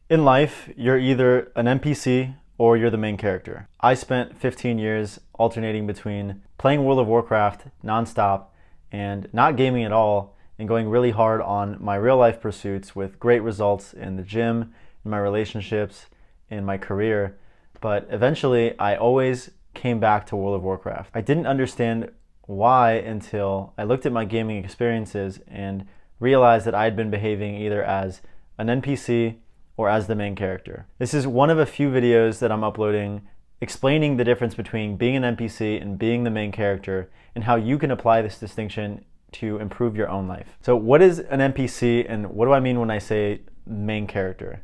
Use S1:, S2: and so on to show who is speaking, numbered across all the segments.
S1: In life, you're either an NPC or you're the main character. I spent 15 years alternating between playing World of Warcraft nonstop and not gaming at all and going really hard on my real life pursuits with great results in the gym, in my relationships, in my career. But eventually, I always came back to World of Warcraft. I didn't understand why until I looked at my gaming experiences and realized that I had been behaving either as an NPC or as the main character. This is one of a few videos that I'm uploading explaining the difference between being an NPC and being the main character and how you can apply this distinction to improve your own life. So what is an NPC and what do I mean when I say main character?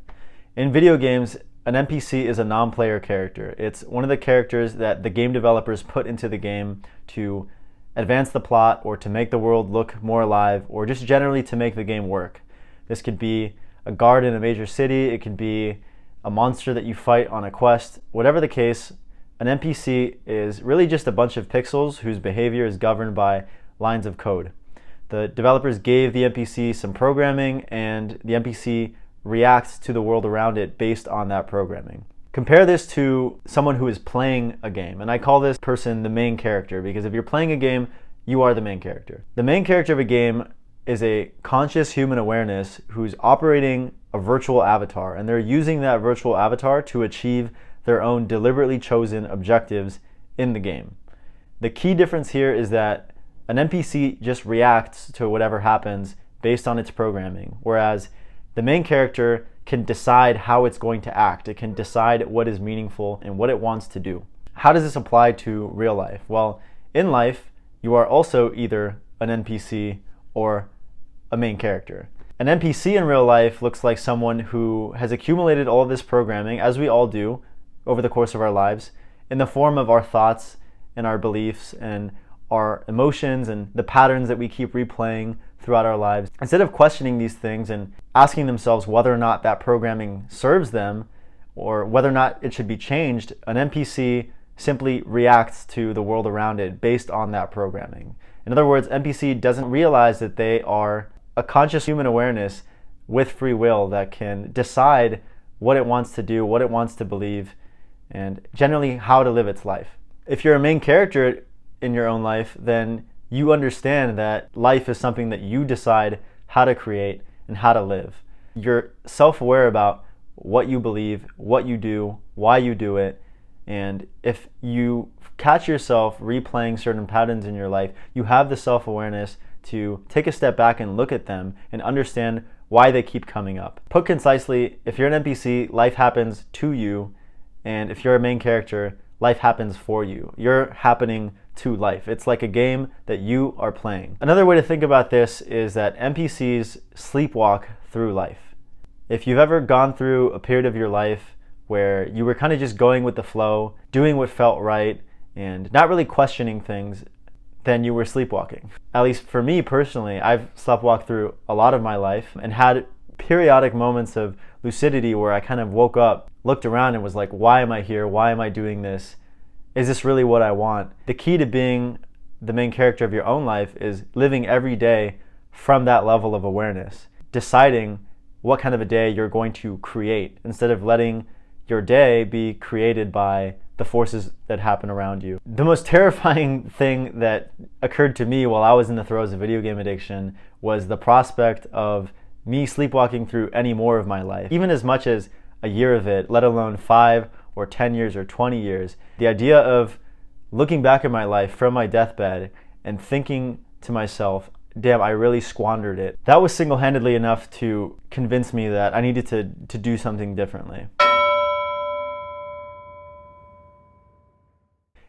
S1: In video games, an NPC is a non-player character. It's one of the characters that the game developers put into the game to advance the plot or to make the world look more alive or just generally to make the game work. This could be a guard in a major city, it could be a monster that you fight on a quest. Whatever the case, an NPC is really just a bunch of pixels whose behavior is governed by lines of code. The developers gave the NPC some programming and the NPC reacts to the world around it based on that programming. Compare this to someone who is playing a game, and I call this person the main character because if you're playing a game, you are the main character. The main character of a game is a conscious human awareness who's operating a virtual avatar, and they're using that virtual avatar to achieve their own deliberately chosen objectives in the game. The key difference here is that an NPC just reacts to whatever happens based on its programming, whereas the main character can decide how it's going to act. It can decide what is meaningful and what it wants to do. How does this apply to real life? Well, in life, you are also either an NPC or a main character. An NPC in real life looks like someone who has accumulated all of this programming, as we all do over the course of our lives, in the form of our thoughts and our beliefs and our emotions and the patterns that we keep replaying throughout our lives. Instead of questioning these things and asking themselves whether or not that programming serves them or whether or not it should be changed, an NPC simply reacts to the world around it based on that programming. In other words, NPC doesn't realize that they are a conscious human awareness with free will that can decide what it wants to do, what it wants to believe, and generally how to live its life. If you're a main character in your own life, then you understand that life is something that you decide how to create and how to live. You're self-aware about what you believe, what you do, why you do it, and if you catch yourself replaying certain patterns in your life, you have the self-awareness to take a step back and look at them and understand why they keep coming up. Put concisely, if you're an NPC, life happens to you, and if you're a main character, life happens for you. You're happening to life. It's like a game that you are playing. Another way to think about this is that NPCs sleepwalk through life. If you've ever gone through a period of your life where you were kind of just going with the flow, doing what felt right, and not really questioning things, then you were sleepwalking. At least for me personally, I've sleepwalked through a lot of my life and had periodic moments of lucidity where I kind of woke up, looked around and was like, why am I here? Why am I doing this? Is this really what I want? The key to being the main character of your own life is living every day from that level of awareness, deciding what kind of a day you're going to create instead of letting your day be created by the forces that happen around you. The most terrifying thing that occurred to me while I was in the throes of video game addiction was the prospect of me sleepwalking through any more of my life, even as much as a year of it, let alone 5 or 10 years or 20 years. The idea of looking back at my life from my deathbed and thinking to myself, damn, I really squandered it. That was single-handedly enough to convince me that I needed to do something differently.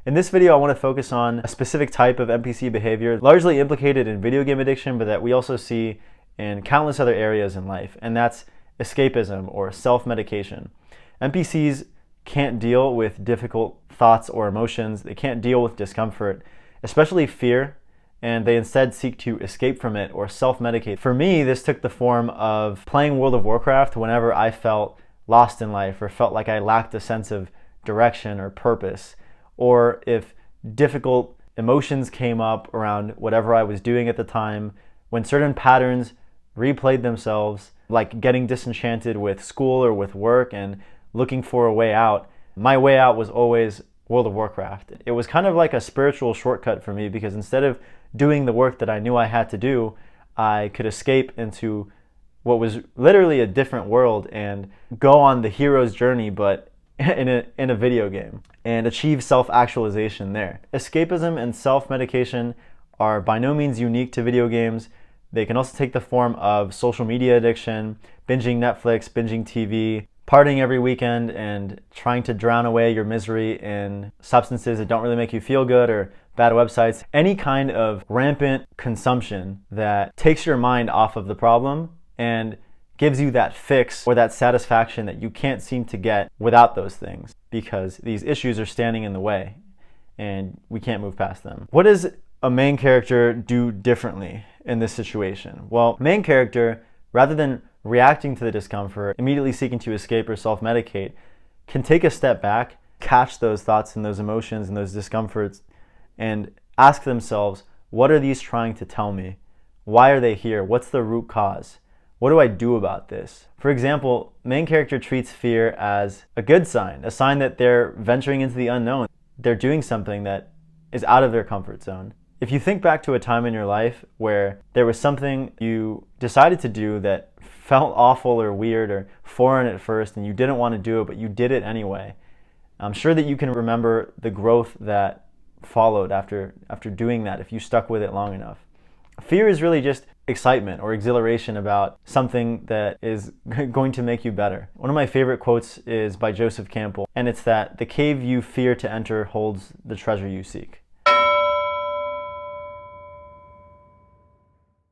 S1: In this video, I want to focus on a specific type of NPC behavior, largely implicated in video game addiction, but that we also see in countless other areas in life, and that's escapism or self-medication. NPCs can't deal with difficult thoughts or emotions. They can't deal with discomfort, especially fear, and they instead seek to escape from it or self-medicate. For me, this took the form of playing World of Warcraft whenever I felt lost in life or felt like I lacked a sense of direction or purpose, or if difficult emotions came up around whatever I was doing at the time, when certain patterns replayed themselves, like getting disenchanted with school or with work and looking for a way out. My way out was always World of Warcraft. It was kind of like a spiritual shortcut for me, because instead of doing the work that I knew I had to do, I could escape into what was literally a different world and go on the hero's journey, but in a video game, and achieve self-actualization there. Escapism and self-medication are by no means unique to video games. They can also take the form of social media addiction, binging Netflix, binging TV, partying every weekend, and trying to drown away your misery in substances that don't really make you feel good, or bad websites. Any kind of rampant consumption that takes your mind off of the problem and gives you that fix or that satisfaction that you can't seem to get without those things, because these issues are standing in the way and we can't move past them. What does a main character do differently in this situation? Well, main character, rather than reacting to the discomfort, immediately seeking to escape or self-medicate, can take a step back, catch those thoughts and those emotions and those discomforts, and ask themselves, what are these trying to tell me? Why are they here? What's the root cause? What do I do about this? For example, main character treats fear as a good sign, a sign that they're venturing into the unknown. They're doing something that is out of their comfort zone. If you think back to a time in your life where there was something you decided to do that felt awful or weird or foreign at first, and you didn't want to do it, but you did it anyway, I'm sure that you can remember the growth that followed after doing that, if you stuck with it long enough. Fear is really just excitement or exhilaration about something that is going to make you better. One of my favorite quotes is by Joseph Campbell, and it's that the cave you fear to enter holds the treasure you seek.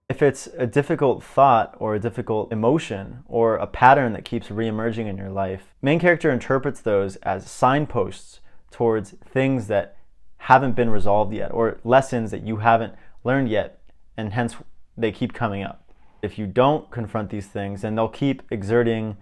S1: If it's a difficult thought or a difficult emotion or a pattern that keeps re-emerging in your life, main character interprets those as signposts towards things that haven't been resolved yet, or lessons that you haven't learned yet, and hence they keep coming up. If you don't confront these things, then they'll keep exerting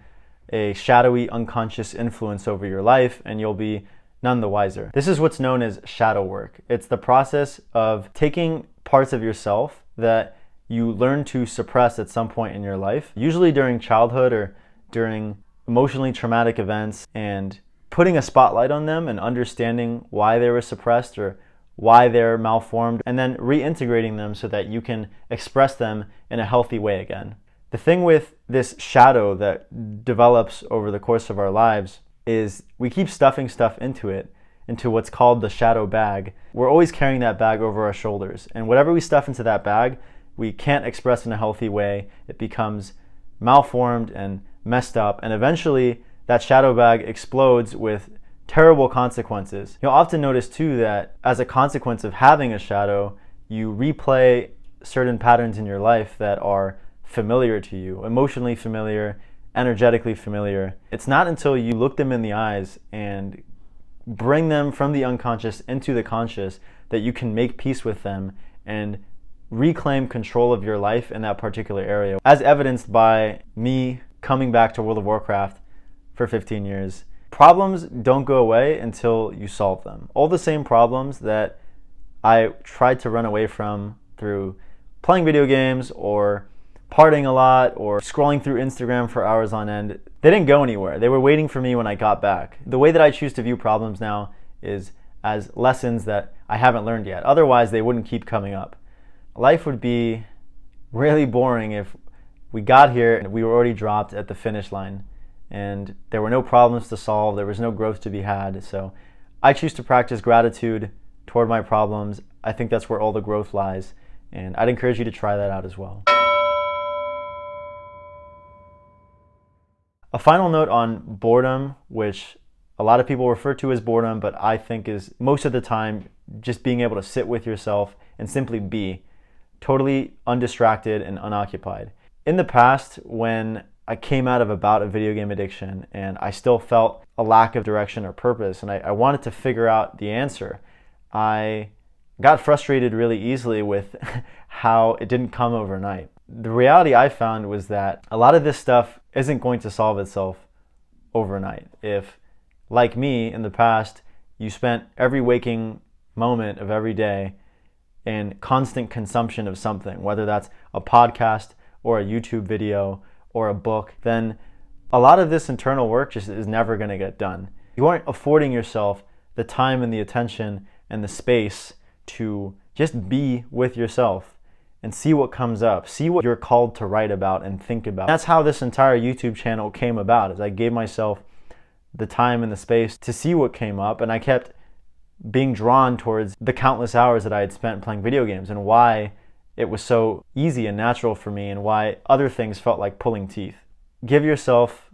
S1: a shadowy, unconscious influence over your life, and you'll be none the wiser. This is what's known as shadow work. It's the process of taking parts of yourself that you learn to suppress at some point in your life, usually during childhood or during emotionally traumatic events, and putting a spotlight on them and understanding why they were suppressed or why they're malformed, and then reintegrating them so that you can express them in a healthy way again. The thing with this shadow that develops over the course of our lives is we keep stuffing stuff into it, into what's called the shadow bag. We're always carrying that bag over our shoulders, and whatever we stuff into that bag, we can't express in a healthy way. It becomes malformed and messed up, and eventually that shadow bag explodes with terrible consequences. You'll often notice too that as a consequence of having a shadow, you replay certain patterns in your life that are familiar to you, emotionally familiar, energetically familiar. It's not until you look them in the eyes and bring them from the unconscious into the conscious that you can make peace with them and reclaim control of your life in that particular area, as evidenced by me coming back to World of Warcraft for 15 years. Problems don't go away until you solve them. All the same problems that I tried to run away from through playing video games or partying a lot or scrolling through Instagram for hours on end, they didn't go anywhere. They were waiting for me when I got back. The way that I choose to view problems now is as lessons that I haven't learned yet. Otherwise, they wouldn't keep coming up. Life would be really boring if we got here and we were already dropped at the finish line and there were no problems to solve, there was no growth to be had. So I choose to practice gratitude toward my problems. I think that's where all the growth lies, and I'd encourage you to try that out as well. A final note on boredom, which a lot of people refer to as boredom, but I think is most of the time just being able to sit with yourself and simply be totally undistracted and unoccupied. In the past, when I came out of a bout of video game addiction and I still felt a lack of direction or purpose, and I wanted to figure out the answer, I got frustrated really easily with how it didn't come overnight. The reality I found was that a lot of this stuff isn't going to solve itself overnight. If, like me in the past, you spent every waking moment of every day in constant consumption of something, whether that's a podcast or a YouTube video or a book, then a lot of this internal work just is never going to get done. You aren't affording yourself the time and the attention and the space to just be with yourself and see what comes up, see what you're called to write about and think about. That's how this entire YouTube channel came about, is I gave myself the time and the space to see what came up, and I kept being drawn towards the countless hours that I had spent playing video games and why it was so easy and natural for me and why other things felt like pulling teeth. Gift yourself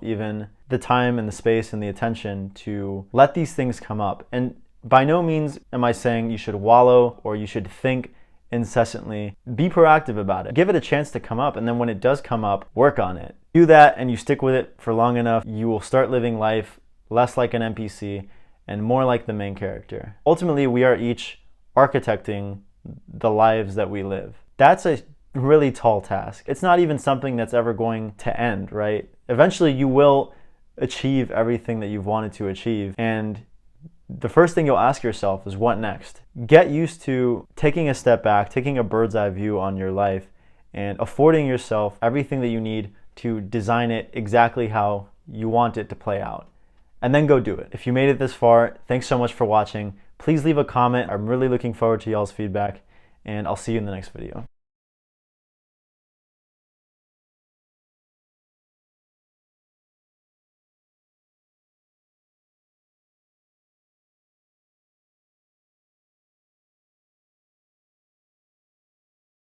S1: even the time and the space and the attention to let these things come up. And by no means am I saying you should wallow or you should think incessantly. Be proactive about it. Give it a chance to come up, and then when it does come up, work on it. Do that and you stick with it for long enough, you will start living life less like an NPC and more like the main character. Ultimately, we are each architecting the lives that we live. That's a really tall task. It's not even something that's ever going to end, right? Eventually you will achieve everything that you've wanted to achieve, and the first thing you'll ask yourself is, what next? Get used to taking a step back, taking a bird's eye view on your life, and affording yourself everything that you need to design it exactly how you want it to play out. And then go do it. If you made it this far, thanks so much for watching. Please leave a comment. I'm really looking forward to y'all's feedback, and I'll see you in the next video.